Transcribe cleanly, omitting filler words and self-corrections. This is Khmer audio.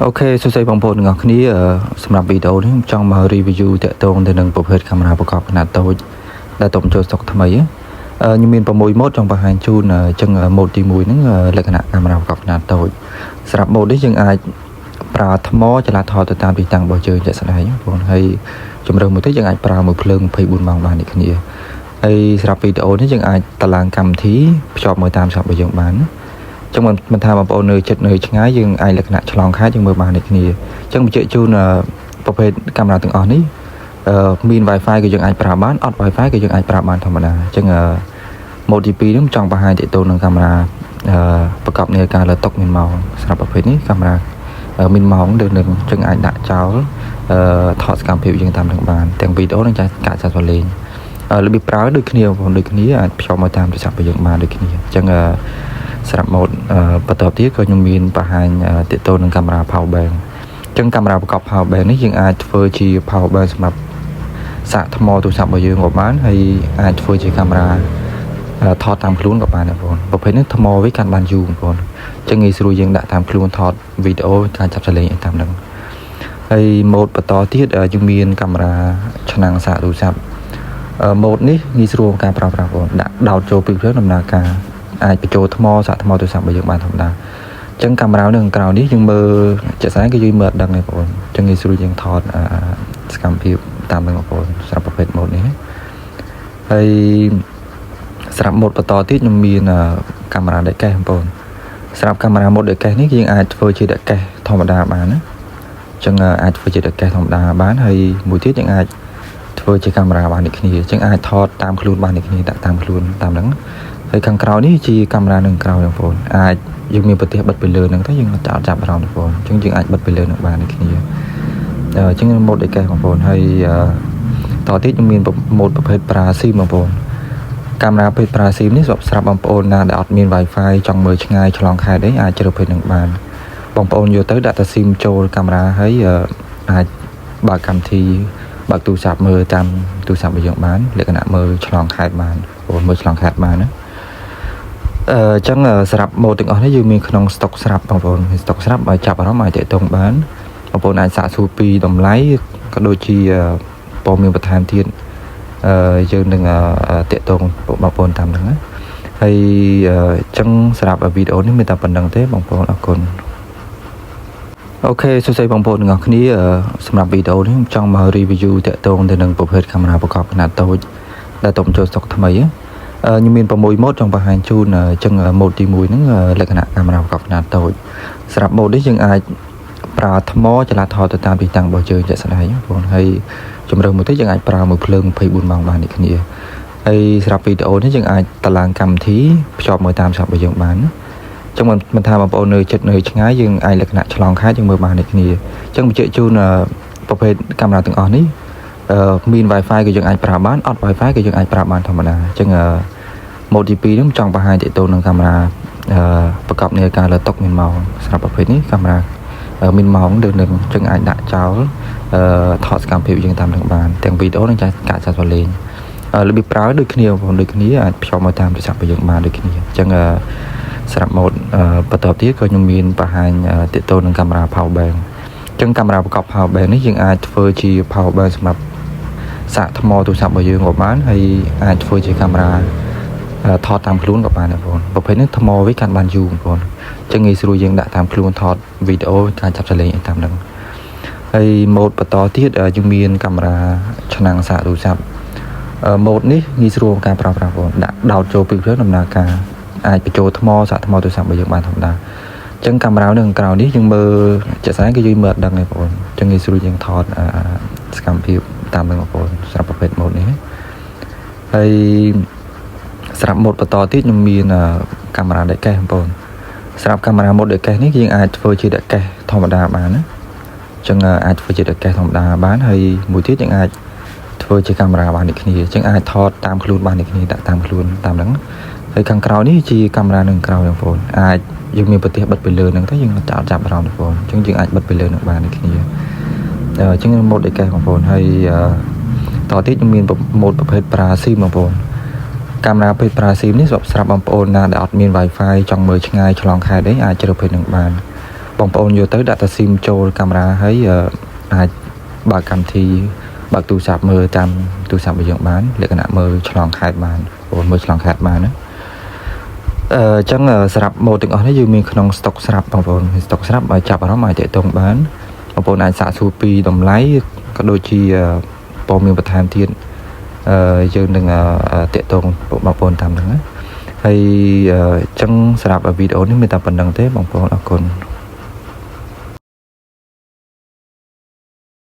អូខេសួស្តីបងប្អូនទាំងអស់គ្នាសម្រាប់វីដេអូនេះខ្ញុំចង់មក review តាក់ទងទៅនឹងប្រភេទកាមេរ៉ាប្រកបខ្នាតតូចដែលតុំចូលស្តុកថ្មីខ្ញុំមាន6ម៉ូដចង់បង្ហាញជូនអញ្ចឹងម៉ូដទី1ហ្នឹងលក្ខណៈកាមេរ៉ាប្រកបខ្នាតតូចសម្រាប់ម៉ូដនេះយើងអាចប្រើថ្មចល័តថតទៅតាមទីតាំងរបស់យើងជាក់ស្ដែងបងប្អូនហើយជំរឿនមួយទៀតយើងអាចប្រើមួយភ្លើង24ម៉ោងបានដូចគ្នាហើយសម្រាប់វីដេអូនេះយើងអាចតឡើងកម្មវិធីភ្ជាប់មើលតាមឆាប់របស់យើងបានចឹងមិនថាបងប្អូននៅចិត្តនៅឆ្ងាយយើងអាចលក្ខណៈឆ្លងខេត្តយើងមើលបានដូចគ្នាចឹងបញ្ជាក់ជូនប្រភេទកាមេរ៉ាទាំងអស់នេះមាន Wi-Fi ក៏យើងអាចប្រើបានអត់ Wi-Fi ក៏យើងអាចប្រើបានធម្មតាចឹងម៉ូដទី2នេះចង់បង្ហាញទាក់ទងនឹងកាមេរ៉ាប្រកបនៃការលើតុកមានម៉ោងសម្រាប់ប្រភេទនេះកាមេរ៉ាមានម៉ោងដែលនឹងចឹងអាចដាក់ចោលថតសកម្មភាពយើងតាមនឹងបានទាំងវីដេអូនិងការចាត់វលេងរបៀបប្រើដូចគ្នាបងប្អូនដូចគ្នាអាចភ្ជាប់មកតាមទូរស័ព្ទរបស់យើងបានដូចគ្នាចឹងសម្រាប់ម៉ូដបន្តទៀតក៏ខ្ញុំមានបង្ហាញទាក់ទងនឹងកាមេរ៉ា power bank អញ្ចឹងកាមេរ៉ាប្រកប power bank នេះយើងអាចធ្វើជា power bank សម្រាប់សាកថ្មទូរស័ព្ទរបស់យើងក៏បានហើយអាចធ្វើជាកាមេរ៉ាថតតាមខ្លួនក៏បានដែរបងប្អូនប្រភេទនេះថ្មវិញកាន់បានយូរបងប្អូនអញ្ចឹងងាយស្រួលយើងដាក់តាមខ្លួនថតវីដេអូការចាប់សលេងតាមហ្នឹងហើយម៉ូដបន្តទៀតយើងមានកាមេរ៉ាឆ្នាំងសាកទូរស័ព្ទម៉ូដនេះងាយស្រួលក្នុងការប្រើប្រាស់បងដាក់ដោតចូលពីព្រឹកដំណើរការអាចបញ្ចូលថ្មសាកថ្មទូរស័ព្ទរបស់យើងបានធម្មតាអញ្ចឹងកាមេរ៉ានៅខាងក្រៅនេះយើងមើលជាក់ស្ដែងគឺយើងមើលអត់ដឹងទេបងប្អូនអញ្ចឹងងាយស្រួលយើងថតសកម្មភាពតាមនឹងបងប្អូនសម្រាប់ប្រភេទម៉ូដនេះហើយសម្រាប់ម៉ូដបន្តទៀតខ្ញុំមានកាមេរ៉ាដេកកេះបងប្អូនសម្រាប់កាមេរ៉ាម៉ូដដេកកេះនេះយើងអាចធ្វើជាដេកកេះធម្មតាបានណាអញ្ចឹងអាចធ្វើជាដេកកេះធម្មតាបានហើយមួយទៀតយើងអាចធ្វើជាកាមេរ៉ាបានដូចគ្នាអញ្ចឹងអាចថតតាមខ្លួនបានដូចគ្នាដាក់តាមខ្លួនតាមហ្នឹងហើយខាងក្រៅនេះជាកាមេរ៉ានឹងក្រៅបងប្អូនអាចយើងមានប្រទេសបិទពីលើហ្នឹងទៅយើងចាប់អារម្មណ៍បងប្អូនអញ្ចឹងយើងអាចបិទពីលើនឹងបានដូចគ្នាអញ្ចឹងម៉ូដដេកកេះបងប្អូនហើយតទៅទៀតខ្ញុំមានម៉ូដប្រភេទប្រាស៊ីមបងប្អូនកាមេរ៉ាប្រភេទប្រាស៊ីមនេះសម្រាប់បងប្អូនណាដែលអត់មាន Wi-Fi ចង់មើលឆ្ងាយឆ្លងខេត្តអីអាចជ្រើសប្រភេទនឹងបានបងប្អូនយកទៅដាក់តាស៊ីមចូលកាមេរ៉ាហើយអាចបើកកម្មវិធីបើកទូរស័ព្ទមើលតាមទូរស័ព្ទរបស់យើងបានលក្ខណៈមើលឆ្លងខេត្តបានបងមើលឆ្លងខេត្តបានណាអញ្ចឹងស្រាប់ម៉ូដទាំងអស់នេះយើងមានក្នុងស្តុកស្រាប់បងប្អូនស្តុកស្រាប់ឲ្យចាប់អារម្មណ៍ឲ្យតាក់ទងបានបងប្អូនអាចសាកសួរពីតម្លៃក៏ដូចជាព័ត៌មានបន្ថែមទៀតយើងនឹងតាក់ទងបងប្អូនតាមហ្នឹងណាហើយអញ្ចឹងសម្រាប់វីដេអូនេះមានតែប៉ុណ្្នឹងទេបងប្អូនអរគុណអូខេសួស្តីបងប្អូនទាំងអស់គ្នាសម្រាប់វីដេអូនេះខ្ញុំចង់មក review តាក់ទងទៅនឹងប្រភេទកាមេរ៉ាប្រកបខ្នាតតូចដែលតុំចូលស្តុកថ្មីខ្ញុំមាន6ម៉ូដចង់បង្ហាញជូនអញ្ចឹងម៉ូដទី1ហ្នឹងលក្ខណៈកាមេរ៉ាប្រកបខ្នាតតូចសម្រាប់ម៉ូដនេះយើងអាចប្រើថ្មចល័តថតទៅតាមទីតាំងរបស់យើងជាក់ស្ដែងបងប្អូនហើយជំរឿនមួយទៀតយើងអាចប្រើមួយភ្លើង24ម៉ោងបានដូចគ្នាហើយសម្រាប់វីដេអូនេះយើងអាចតឡើងកម្មវិធីភ្ជាប់មើលតាមឆាប់របស់យើងបានអញ្ចឹងមិនថាបងប្អូននៅចិត្តនៅឆ្ងាយយើងអាចលក្ខណៈឆ្លងខេត្តយើងមើលបានដូចគ្នាអញ្ចឹងបញ្ជាក់ជូនប្រភេទកាមេរ៉ាទាំងអស់នេះមាន Wi-Fi ក៏យើងអាចប្រើបានអត់ Wi-Fi ក៏យើងអាចប្រើបានធម្មតាអញ្ចឹងម៉ូដទី2នេះចង់បង្ហាញទាក់ទងនឹងកាមេរ៉ាប្រកបនៃការលើតុកមានម៉ោងសម្រាប់ប្រភេទនេះកាមេរ៉ាមានម៉ោងដែលនឹងចឹងអាចដាក់ចោលថតសកម្មភាពយើងតាមនឹងបានទាំងវីដេអូនិងការចាត់វលេងរបៀបប្រើដូចគ្នាបងប្អូនដូចគ្នាអាចភ្ជាប់មកតាមទូរស័ព្ទរបស់យើងបានដូចគ្នាអញ្ចឹងសម្រាប់ម៉ូដបន្តទៀតក៏ខ្ញុំមានបង្ហាញទាក់ទងនឹងកាមេរ៉ា power bank អញ្ចឹងកាមេរ៉ាប្រកប power bank នេះយើងអាចធ្វើជា power bank សម្រាប់សាកថ្មទូរស័ព្ទរបស់យើងក៏បានហើយអាចធ្វើជាកាមេរ៉ាថតតាមខ្លួនក៏បានដែរបងប្អូនប្រភេទនេះថ្មវិញកាន់បានយូរបងប្អូនអញ្ចឹងងាយស្រួលយើងដាក់តាមខ្លួនថតវីដេអូការចាប់សលេងតាមហ្នឹងហើយម៉ូដបន្តទៀតយើងមានកាមេរ៉ាឆ្នាំងសាកទូរស័ព្ទម៉ូដនេះងាយស្រួលក្នុងការប្រើប្រាស់បងដាក់ដោតចូលពីព្រឹកដំណើរការអាចបញ្ចូលថ្មសាកថ្មទូរស័ព្ទរបស់យើងបានធម្មតាអញ្ចឹងកាមេរ៉ានៅខាងក្រៅនេះយើងមើលជាក់ស្ដែងគឺយើងមើលអត់ដឹងទេបងប្អូនអញ្ចឹងងាយស្រួលយើងថតសកម្មភាពតាមនឹងបងប្អូនសម្រាប់ប្រភេទម៉ូដនេះហើយសម្រាប់ម៉ូដបន្តទៀតខ្ញុំមានកាមេរ៉ាដេកកេះបងប្អូនសម្រាប់កាមេរ៉ាម៉ូដដេកកេះនេះយើងអាចធ្វើជាដេកកេះធម្មតាបានណាអញ្ចឹងអាចធ្វើជាដេកកេះធម្មតាបានហើយមួយទៀតយើងអាចធ្វើជាកាមេរ៉ាបានដូចគ្នាអញ្ចឹងអាចថតតាមខ្លួនបានដូចគ្នាដាក់តាមខ្លួនតាមហ្នឹងហើយខាងក្រៅនេះជាកាមេរ៉ានឹងក្រៅបងប្អូនអាចយើងមានប្រទេសបិទពីលើហ្នឹងទៅយើងចាប់អារម្មណ៍បងប្អូនអញ្ចឹងយើងអាចបិទពីលើនឹងបានដូចគ្នាអញ្ចឹងម៉ូដដេកកេះបងប្អូនហើយតទៅទៀតខ្ញុំមានម៉ូដប្រភេទប្រាស៊ីមបងប្អូនកាមេរ៉ាប្រភេទប្រាស៊ីមនេះសម្រាប់បងប្អូនណាដែលអត់មាន Wi-Fi ចង់មើលឆ្ងាយឆ្លងខេត្តអីអាចជ្រើសរើសនឹងបានប បងប្អូនយកទៅដាក់តាស៊ីមចូលកាមេរ៉ាហើយអាចបើកកម្មវិធីបើកទូរស័ព្ទមើលតាមទូរស័ព្ទរបស់យើងបានលក្ខណៈមើលឆ្លងខេត្តបានបងមើលឆ្លងខេត្តបានណាអញ្ចឹងស្រាប់ម៉ូតទាំងអស់នេះយើងមានក្នុងស្តុកស្រាប់បងប្អូនស្តុកស្រាប់ឲ្យចាប់អារម្មណ៍អាចតេតងបានបងប្អូនអាចសាកសួរពីតម្លៃក៏ដូចជាព័ត៌មានបន្ថែមទៀតយើងនឹងតេតងបងប្អូនតាមហ្នឹងណាហើយអញ្ចឹងសម្រាប់វីដេអូនេះមានតែប៉ុណ្្នឹងទេបងប្អូនអរគុណ